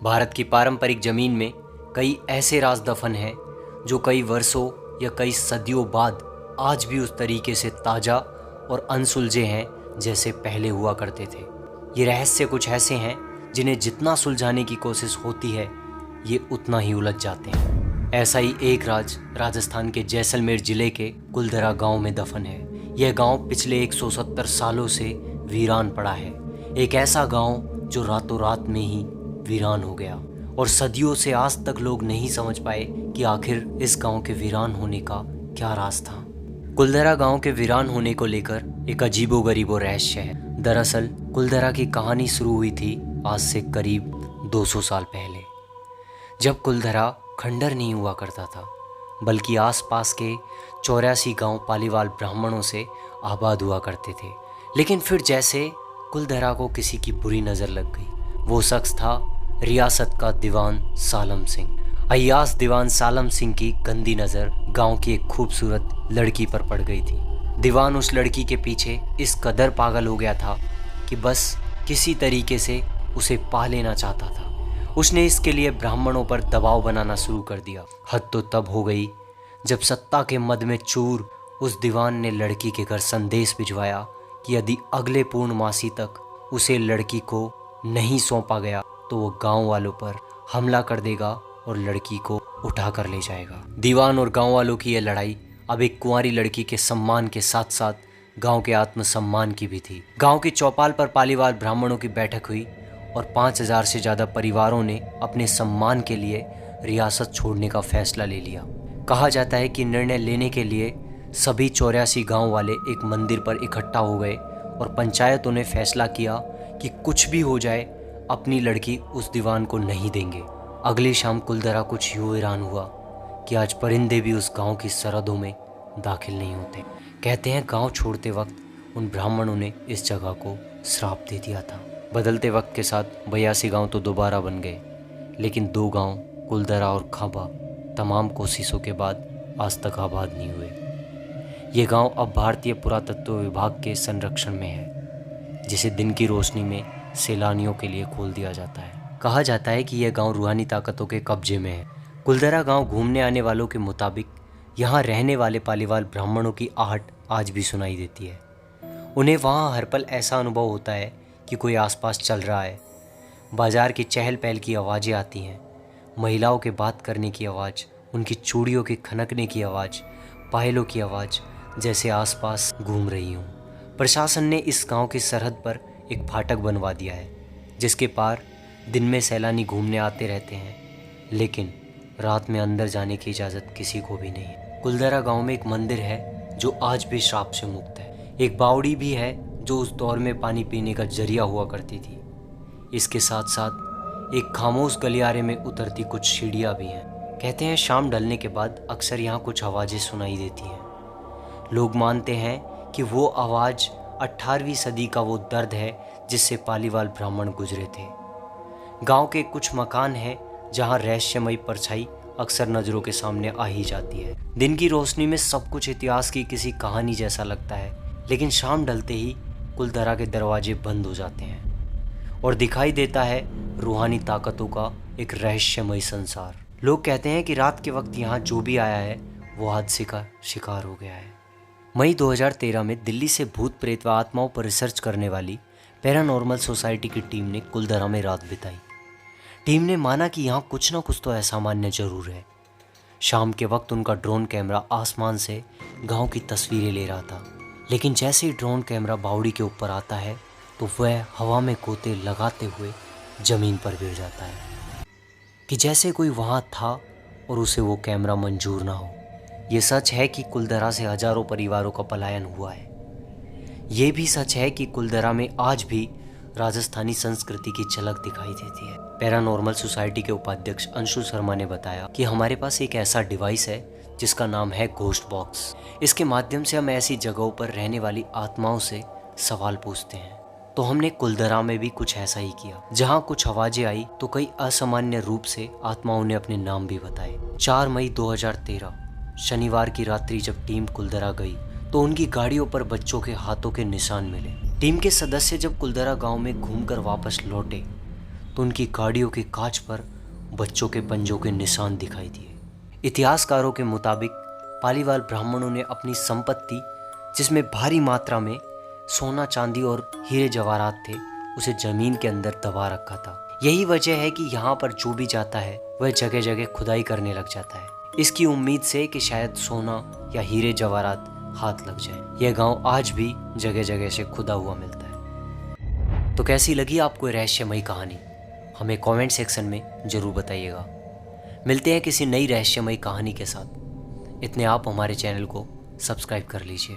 भारत की पारंपरिक जमीन में कई ऐसे राज दफन हैं जो कई वर्षों या कई सदियों बाद आज भी उस तरीके से ताज़ा और अनसुलझे हैं जैसे पहले हुआ करते थे। ये रहस्य कुछ ऐसे हैं जिन्हें जितना सुलझाने की कोशिश होती है ये उतना ही उलझ जाते हैं। ऐसा ही एक राज राजस्थान के जैसलमेर जिले के कुलधरा गांव में दफन है। यह गांव पिछले 170 सालों से वीरान पड़ा है। एक ऐसा गांव जो रातों रात में ही वीरान हो गया और सदियों से आज तक लोग नहीं समझ पाए कि आखिर इस गांव के वीरान होने का क्या राज था। कुलधरा गांव के वीरान होने को लेकर एक अजीबोगरीब रहस्य है। दरअसल कुलधरा की कहानी शुरू हुई थी आज से करीब 200 साल पहले, जब कुलधरा खंडर नहीं हुआ करता था बल्कि आसपास के 84 गांव पालीवाल ब्राह्मणों से आबाद हुआ करते थे। लेकिन फिर जैसे कुलधरा को किसी की बुरी नज़र लग गई। वो शख्स था रियासत का दीवान सालम सिंह। अय्याज दीवान सालम सिंह की गंदी नज़र गांव की एक खूबसूरत लड़की पर पड़ गई थी। दीवान उस लड़की के पीछे इस कदर पागल हो गया था कि बस किसी तरीके से उसे पा लेना चाहता था। उसने इसके लिए ब्राह्मणों पर दबाव बनाना शुरू कर दिया। हद तो तब हो गई जब सत्ता के मद में चूर उस दीवान ने लड़की के घर संदेश भिजवाया कि यदि अगले पूर्णमासी तक उसे लड़की को नहीं सौंपा गया तो वो गांव वालों पर हमला कर देगा और लड़की को उठा कर ले जाएगा। दीवान और गांव वालों की यह लड़ाई अब एक कुंवारी लड़की के सम्मान के साथ साथ गांव के आत्मसम्मान की भी थी। गांव की चौपाल पर पालीवाल ब्राह्मणों की बैठक हुई और 5000 से ज़्यादा परिवारों ने अपने सम्मान के लिए रियासत छोड़ने का फैसला ले लिया। कहा जाता है कि निर्णय लेने के लिए सभी 84 गाँव वाले एक मंदिर पर इकट्ठा हो गए और पंचायतों ने फैसला किया कि कुछ भी हो जाए अपनी लड़की उस दीवान को नहीं देंगे। अगली शाम कुलधरा कुछ यूँ वीरान हुआ कि आज परिंदे भी उस गांव की सरहदों में दाखिल नहीं होते। कहते हैं गांव छोड़ते वक्त उन ब्राह्मणों ने इस जगह को श्राप दे दिया था। बदलते वक्त के साथ 82 गांव तो दोबारा बन गए, लेकिन 2 गांव कुलधरा और खाबा तमाम कोशिशों के बाद आज तक आबाद नहीं हुए। ये गांव अब भारतीय पुरातत्व विभाग के संरक्षण में है, जिसे दिन की रोशनी में सैलानियों के लिए खोल दिया जाता है। कहा जाता है कि यह गांव रूहानी ताकतों के कब्जे में है। कुलधरा गांव घूमने आने वालों के मुताबिक यहाँ रहने वाले पालीवाल ब्राह्मणों की आहट आज भी सुनाई देती है। उन्हें वहाँ हर पल ऐसा अनुभव होता है कि कोई आसपास चल रहा है। बाजार की चहल पहल की आवाज़ें आती हैं, महिलाओं के बात करने की आवाज़, उनकी चूड़ियों के खनकने की आवाज़, पायलों की आवाज़ जैसे आसपास घूम रही हूँ। प्रशासन ने इस गांव की सरहद पर एक फाटक बनवा दिया है, जिसके पार दिन में सैलानी घूमने आते रहते हैं, लेकिन रात में अंदर जाने की इजाज़त किसी को भी नहीं है। कुलधरा गांव में एक मंदिर है जो आज भी श्राप से मुक्त है। एक बावड़ी भी है जो उस दौर में पानी पीने का जरिया हुआ करती थी। इसके साथ साथ एक खामोश गलियारे में उतरती कुछ सीढ़ियाँ भी हैं। कहते हैं शाम ढलने के बाद अक्सर यहाँ कुछ आवाज़ें सुनाई देती हैं। लोग मानते हैं कि वो आवाज़ 18वीं सदी का वो दर्द है जिससे पालीवाल ब्राह्मण गुजरे थे। गांव के कुछ मकान हैं जहां रहस्यमयी परछाई अक्सर नज़रों के सामने आ ही जाती है। दिन की रोशनी में सब कुछ इतिहास की किसी कहानी जैसा लगता है, लेकिन शाम ढलते ही कुलधरा के दरवाजे बंद हो जाते हैं और दिखाई देता है रूहानी ताकतों का एक रहस्यमयी संसार। लोग कहते हैं कि रात के वक्त यहाँ जो भी आया है वो हादसे का शिकार हो गया है। मई 2013 में दिल्ली से भूत प्रेत व आत्माओं पर रिसर्च करने वाली पैरानॉर्मल सोसाइटी की टीम ने कुलधरा में रात बिताई। टीम ने माना कि यहाँ कुछ ना कुछ तो असामान्य जरूर है। शाम के वक्त उनका ड्रोन कैमरा आसमान से गांव की तस्वीरें ले रहा था, लेकिन जैसे ही ड्रोन कैमरा बावड़ी के ऊपर आता है तो वह हवा में गोते लगाते हुए ज़मीन पर गिर जाता है कि जैसे कोई वहाँ था और उसे वो कैमरा मंजूर ना हो। ये सच है कि कुलधरा से हजारों परिवारों का पलायन हुआ है। ये भी सच है कि कुलधरा में आज भी राजस्थानी संस्कृति की झलक दिखाई देती है। पैरानॉर्मल सोसाइटी के उपाध्यक्ष अंशु शर्मा ने बताया कि हमारे पास एक ऐसा डिवाइस है जिसका नाम है घोस्ट बॉक्स। इसके माध्यम से हम ऐसी जगहों पर रहने वाली आत्माओं से सवाल पूछते हैं। तो हमने कुलधरा में भी कुछ ऐसा ही किया। जहाँ कुछ आवाजें आई तो कई असामान्य रूप से आत्माओं ने अपने नाम भी बताए। 4 मई 2013 शनिवार की रात्रि जब टीम कुलधरा गई तो उनकी गाड़ियों पर बच्चों के हाथों के निशान मिले। टीम के सदस्य जब कुलधरा गांव में घूमकर वापस लौटे तो उनकी गाड़ियों के कांच पर बच्चों के पंजों के निशान दिखाई दिए। इतिहासकारों के मुताबिक पालीवाल ब्राह्मणों ने अपनी संपत्ति, जिसमें भारी मात्रा में सोना, चांदी और हीरे जवाहरात थे, उसे जमीन के अंदर दबा रखा था। यही वजह है कि यहाँ पर जो भी जाता है वह जगह जगह खुदाई करने लग जाता है, इसकी उम्मीद से कि शायद सोना या हीरे जवाहरात हाथ लग जाए। यह गांव आज भी जगह जगह से खुदा हुआ मिलता है। तो कैसी लगी आपको ये रहस्यमयी कहानी? हमें कमेंट सेक्शन में ज़रूर बताइएगा। मिलते हैं किसी नई रहस्यमयी कहानी के साथ। इतने आप हमारे चैनल को सब्सक्राइब कर लीजिए।